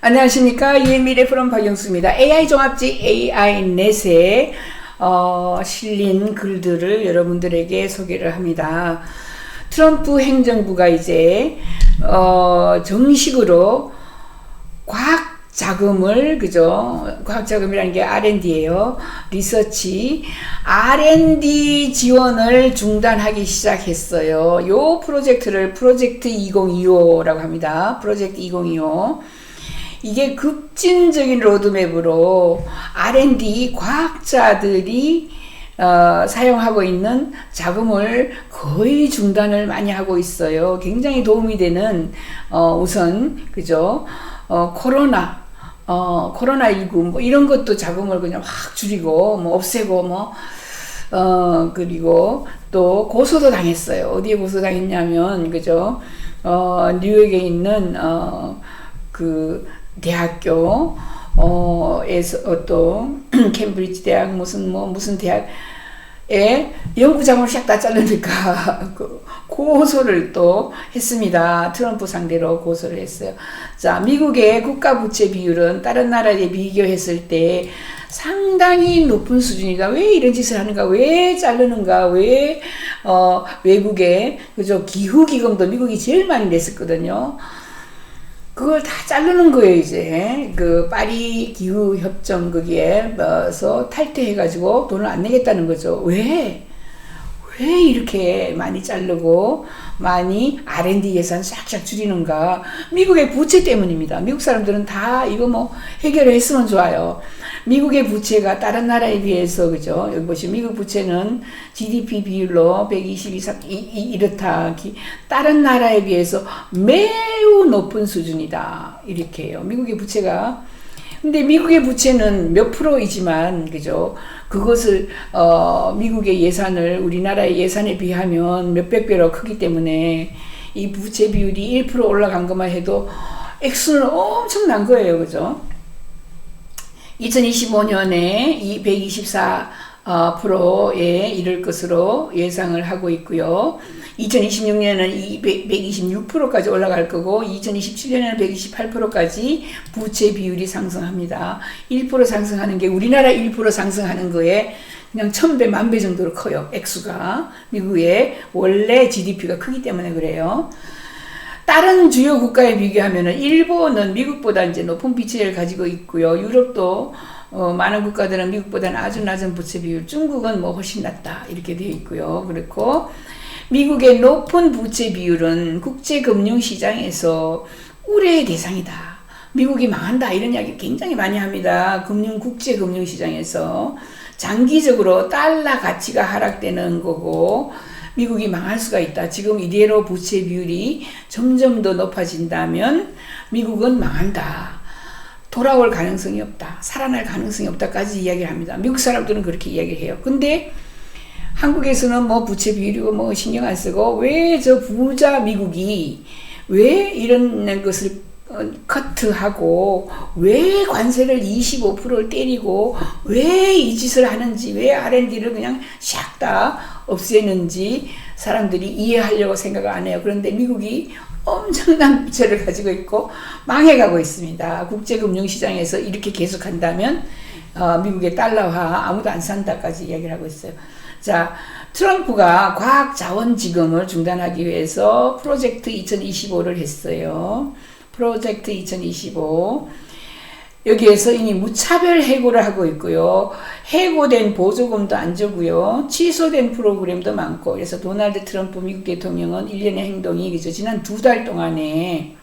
안녕하십니까. 유미래 프롬 박영수입니다. AI 종합지 AI넷에 실린 글들을 여러분들에게 소개를 합니다. 트럼프 행정부가 이제 정식으로 과학 자금을, 그죠? 과학 자금이라는 게 R&D예요. 리서치, R&D 지원을 중단하기 시작했어요. 요 프로젝트를 프로젝트 2025라고 합니다. 프로젝트 2025. 이게 급진적인 로드맵으로 R&D 과학자들이 사용하고 있는 자금을 거의 중단을 많이 하고 있어요. 굉장히 도움이 되는 우선, 그죠? 코로나19 뭐 이런 것도 자금을 그냥 확 줄이고 뭐 없애고 그리고 또 고소도 당했어요. 어디에 고소당했냐면, 그죠? 뉴욕에 있는 그 대학교 에서 또 캠브리지 대학 무슨 대학에 연구 자금을 싹 다 자르니까 고소를 또 했습니다. 트럼프 상대로 고소를 했어요. 자, 미국의 국가 부채 비율은 다른 나라에 비교했을 때 상당히 높은 수준이다. 왜 이런 짓을 하는가? 왜 자르는가? 왜 외국에, 그죠? 기후 기금도 미국이 제일 많이 냈었거든요. 그걸 다 자르는 거예요. 이제 그 파리 기후 협정 거기에서 탈퇴해가지고 돈을 안 내겠다는 거죠. 왜 이렇게 많이 자르고 많이 R&D 예산 싹싹 줄이는가? 미국의 부채 때문입니다. 미국 사람들은 다 이거 뭐 해결을 했으면 좋아요. 미국의 부채가 다른 나라에 비해서, 그죠? 여기 보시면 미국 부채는 GDP 비율로 120 이상 이렇다. 다른 나라에 비해서 매우 높은 수준이다. 이렇게 해요. 미국의 부채가. 근데 미국의 부채는 몇 프로이지만, 그죠? 그것을 미국의 예산을 우리나라의 예산에 비하면 몇백 배로 크기 때문에 이 부채 비율이 1% 올라간 것만 해도 액수는 엄청난 거예요. 그죠? 2025년에 이 124%에 이를 것으로 예상을 하고 있고요. 2026년에는 126%까지 올라갈 거고, 2027년에는 128%까지 부채 비율이 상승합니다. 1% 상승하는 게 우리나라 1% 상승하는 거에 그냥 1000배, 10,000배 정도로 커요. 액수가. 미국의 원래 GDP가 크기 때문에 그래요. 다른 주요 국가에 비교하면은 일본은 미국보다 이제 높은 부채를 가지고 있고요. 유럽도 많은 국가들은 미국보다는 아주 낮은 부채 비율, 중국은 뭐 훨씬 낮다 이렇게 되어 있고요. 그렇고 미국의 높은 부채 비율은 국제금융시장에서 우려의 대상이다. 미국이 망한다 이런 이야기 굉장히 많이 합니다. 국제금융시장에서 장기적으로 달러 가치가 하락되는 거고 미국이 망할 수가 있다. 지금 이대로 부채 비율이 점점 더 높아진다면 미국은 망한다. 돌아올 가능성이 없다. 살아날 가능성이 없다까지 이야기를 합니다. 미국 사람들은 그렇게 이야기를 해요. 근데 한국에서는 뭐 부채 비율이고 뭐 신경 안 쓰고 왜 저 부자 미국이 왜 이런 것을 커트하고 왜 관세를 25%를 때리고 왜 이 짓을 하는지, 왜 R&D를 그냥 샥 다 없애는지 사람들이 이해하려고 생각을 안 해요. 그런데 미국이 엄청난 부채를 가지고 있고 망해가고 있습니다. 국제금융시장에서 이렇게 계속한다면 미국의 달러화 아무도 안 산다까지 이야기를 하고 있어요. 자, 트럼프가 과학자원지금을 중단하기 위해서 프로젝트 2025를 했어요. 프로젝트 2025. 여기에서 이미 무차별 해고를 하고 있고요. 해고된 보조금도 안 주고요. 취소된 프로그램도 많고, 그래서 도널드 트럼프 미국 대통령은 일련의 행동이, 그죠? 지난 2달 동안에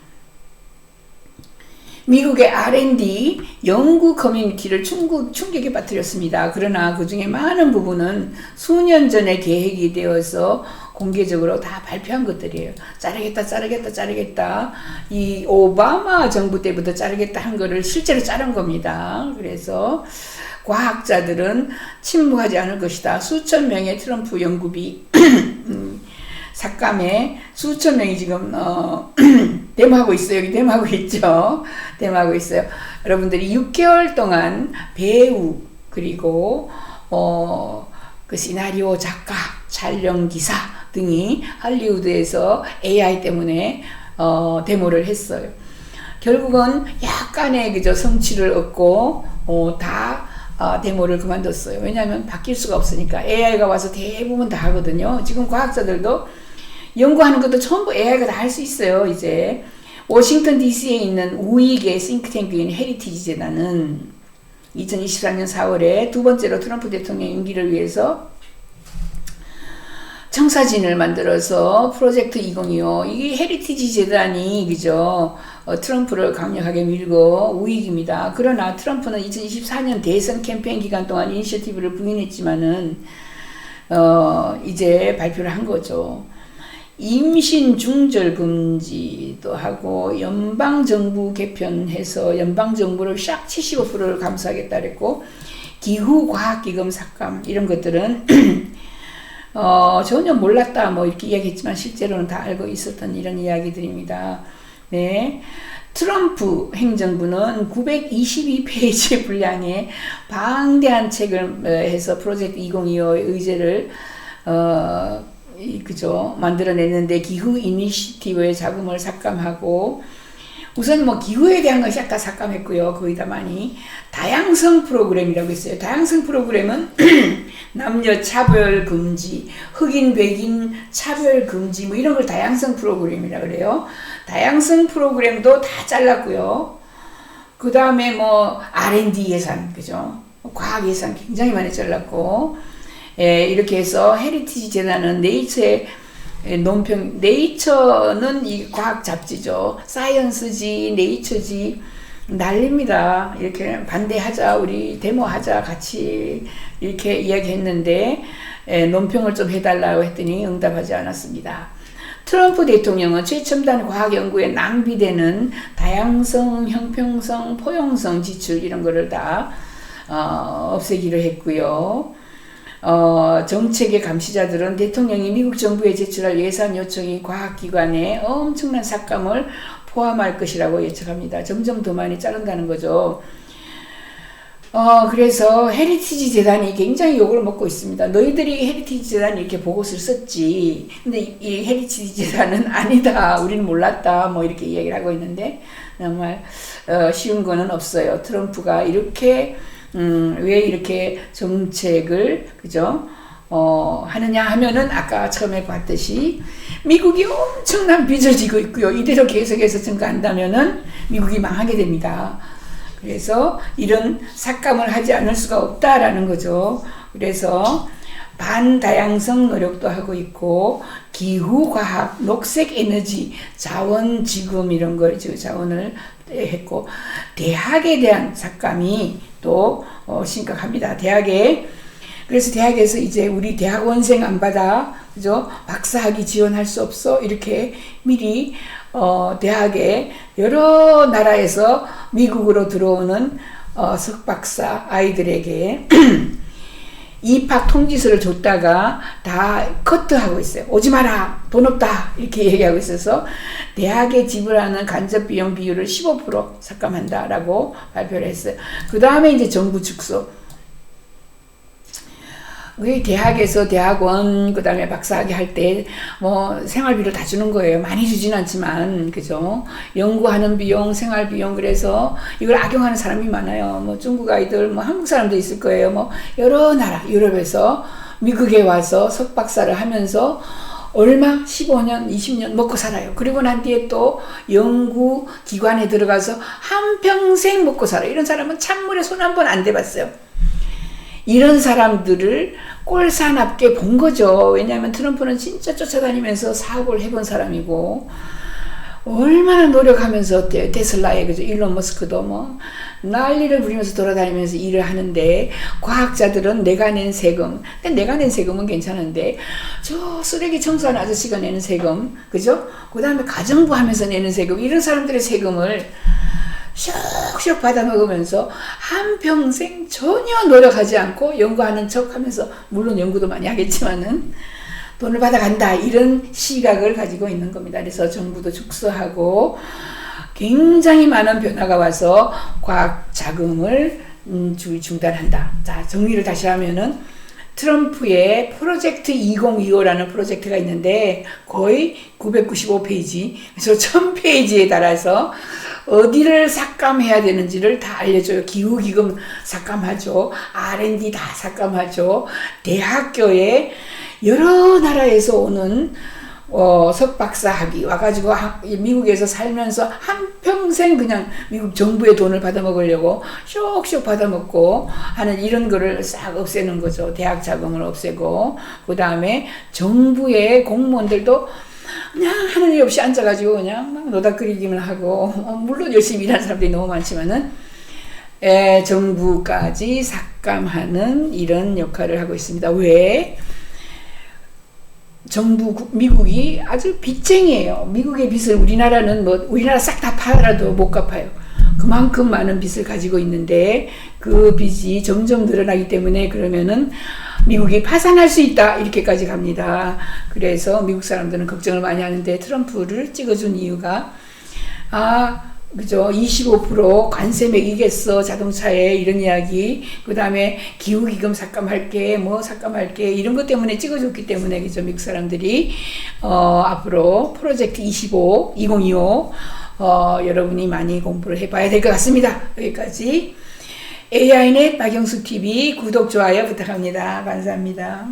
미국의 R&D 연구 커뮤니티를 충격에 빠뜨렸습니다. 그러나 그 중에 많은 부분은 수년 전에 계획이 되어서 공개적으로 다 발표한 것들이에요. 자르겠다. 이 오바마 정부 때부터 자르겠다 한 거를 실제로 자른 겁니다. 그래서 과학자들은 침묵하지 않을 것이다. 수천 명의 트럼프 연구비 삭감에 수천 명이 지금 데모하고 있어요. 여기 데모하고 있죠. 데모하고 있어요. 여러분들이 6개월 동안 배우 그리고 그 시나리오 작가, 촬영 기사 등이 할리우드에서 AI 때문에 데모를 했어요. 결국은 약간의 그저 성취를 얻고 다 데모를 그만뒀어요. 왜냐하면 바뀔 수가 없으니까. AI가 와서 대부분 다 하거든요. 지금 과학자들도 연구하는 것도 전부 AI가 다 할 수 있어요. 이제 워싱턴 DC에 있는 우익의 싱크탱크인 헤리티지 재단은 2024년 4월에 두 번째로 트럼프 대통령 임기를 위해서 청사진을 만들어서 프로젝트 2025, 이게 헤리티지 재단이 그죠, 트럼프를 강력하게 밀고 우익입니다. 그러나 트럼프는 2024년 대선 캠페인 기간 동안 이니셔티브를 부인했지만은 이제 발표를 한 거죠. 임신 중절 금지도 하고 연방정부 개편해서 연방정부를 샥 75%를 감수하겠다 그랬고, 기후과학기금 삭감 이런 것들은 전혀 몰랐다 뭐 이렇게 이야기했지만 실제로는 다 알고 있었던 이런 이야기들입니다. 네, 트럼프 행정부는 922페이지 분량의 방대한 책을 해서 프로젝트 2025의 의제를 그죠, 만들어냈는데, 기후 이니시티브의 자금을 삭감하고, 우선 뭐 기후에 대한 것이 아까 삭감했고요. 거의 다 많이. 다양성 프로그램이라고 있어요. 다양성 프로그램은 남녀 차별 금지, 흑인 백인 차별 금지 뭐 이런 걸 다양성 프로그램이라 그래요. 다양성 프로그램도 다 잘랐고요. 그 다음에 뭐 R&D 예산, 그죠? 과학 예산 굉장히 많이 잘랐고, 이렇게 해서 헤리티지 재단은 네이처의 논평, 네이처는 이 과학 잡지죠. 사이언스지, 네이처지, 난립니다. 이렇게 반대하자, 우리 데모하자, 같이 이렇게 이야기했는데, 논평을 좀 해달라고 했더니 응답하지 않았습니다. 트럼프 대통령은 최첨단 과학 연구에 낭비되는 다양성, 형평성, 포용성 지출 이런 거를 다 없애기로 했고요. 정책의 감시자들은 대통령이 미국 정부에 제출할 예산 요청이 과학기관의 엄청난 삭감을 포함할 것이라고 예측합니다. 점점 더 많이 자른다는 거죠. 그래서 헤리티지 재단이 굉장히 욕을 먹고 있습니다. 너희들이 헤리티지 재단이 이렇게 보고서를 썼지. 근데 이 헤리티지 재단은 아니다. 우리는 몰랐다. 뭐 이렇게 이야기를 하고 있는데, 정말 쉬운 거는 없어요. 트럼프가 이렇게 왜 이렇게 정책을 그죠 하느냐 하면은, 아까 처음에 봤듯이 미국이 엄청난 빚을 지고 있고요. 이대로 계속해서 증가한다면은 미국이 망하게 됩니다. 그래서 이런 삭감을 하지 않을 수가 없다라는 거죠. 그래서 반다양성 노력도 하고 있고, 기후과학, 녹색에너지, 자원지금 이런 걸 자원을 했고, 대학에 대한 삭감이 또 심각합니다. 그래서 대학에서 이제 우리 대학원생 안 받아, 그죠? 박사학위 지원할 수 없어? 이렇게 미리 대학에 여러 나라에서 미국으로 들어오는 석박사 아이들에게 입학 통지서를 줬다가 다 커트하고 있어요. 오지 마라, 돈 없다, 이렇게 얘기하고 있어서 대학에 지불하는 간접 비용 비율을 15% 삭감한다라고 발표를 했어요. 그 다음에 이제 정부 축소. 우리 대학에서 대학원, 그 다음에 박사학위 할 때 뭐 생활비를 다 주는 거예요. 많이 주진 않지만, 그죠? 연구하는 비용, 생활비용, 그래서 이걸 악용하는 사람이 많아요. 뭐 중국 아이들, 뭐 한국 사람도 있을 거예요. 뭐 여러 나라, 유럽에서 미국에 와서 석박사를 하면서 얼마? 15년, 20년 먹고 살아요. 그리고 난 뒤에 또 연구기관에 들어가서 한평생 먹고 살아요. 이런 사람은 찬물에 손 한 번 안 대봤어요. 이런 사람들을 꼴사납게 본 거죠. 왜냐하면 트럼프는 진짜 쫓아다니면서 사업을 해본 사람이고, 얼마나 노력하면서 테슬라에, 그죠? 일론 머스크도 뭐 난리를 부리면서 돌아다니면서 일을 하는데, 과학자들은 내가 낸 세금, 근데 내가 낸 세금은 괜찮은데 저 쓰레기 청소하는 아저씨가 내는 세금, 그죠? 그 다음에 가정부 하면서 내는 세금, 이런 사람들의 세금을 슉슉 받아먹으면서 한평생 전혀 노력하지 않고 연구하는 척 하면서, 물론 연구도 많이 하겠지만은 돈을 받아간다, 이런 시각을 가지고 있는 겁니다. 그래서 정부도 축소하고 굉장히 많은 변화가 와서 과학 자금을 중단한다. 자, 정리를 다시 하면은 트럼프의 프로젝트 2025라는 프로젝트가 있는데 거의 995페이지, 그래서 1000페이지에 달아서 어디를 삭감해야 되는지를 다 알려줘요. 기후기금 삭감하죠. R&D 다 삭감하죠. 대학교에 여러 나라에서 오는 석박사 학위 와가지고 미국에서 살면서 한평생 그냥 미국 정부의 돈을 받아먹으려고 쇽쇽 받아먹고 하는 이런 거를 싹 없애는 거죠. 대학 자금을 없애고, 그 다음에 정부의 공무원들도 그냥 하는 일 없이 앉아가지고 그냥 막 노닥거리기만 하고, 물론 열심히 일하는 사람들이 너무 많지만은 정부까지 삭감하는 이런 역할을 하고 있습니다. 왜? 미국이 아주 빚쟁이에요. 미국의 빚을 우리나라는 우리나라 싹 다 팔아도 못 갚아요. 그만큼 많은 빚을 가지고 있는데 그 빚이 점점 늘어나기 때문에 그러면은 미국이 파산할 수 있다 이렇게까지 갑니다. 그래서 미국 사람들은 걱정을 많이 하는데 트럼프를 찍어준 이유가 그죠. 25% 관세 매기겠어, 자동차에, 이런 이야기. 그 다음에 기후기금 삭감할게, 삭감할게, 이런 것 때문에 찍어줬기 때문에, 그죠. 미국 사람들이, 앞으로 프로젝트 2025, 여러분이 많이 공부를 해봐야 될 것 같습니다. 여기까지. AI넷 박영수 TV 구독, 좋아요 부탁합니다. 감사합니다.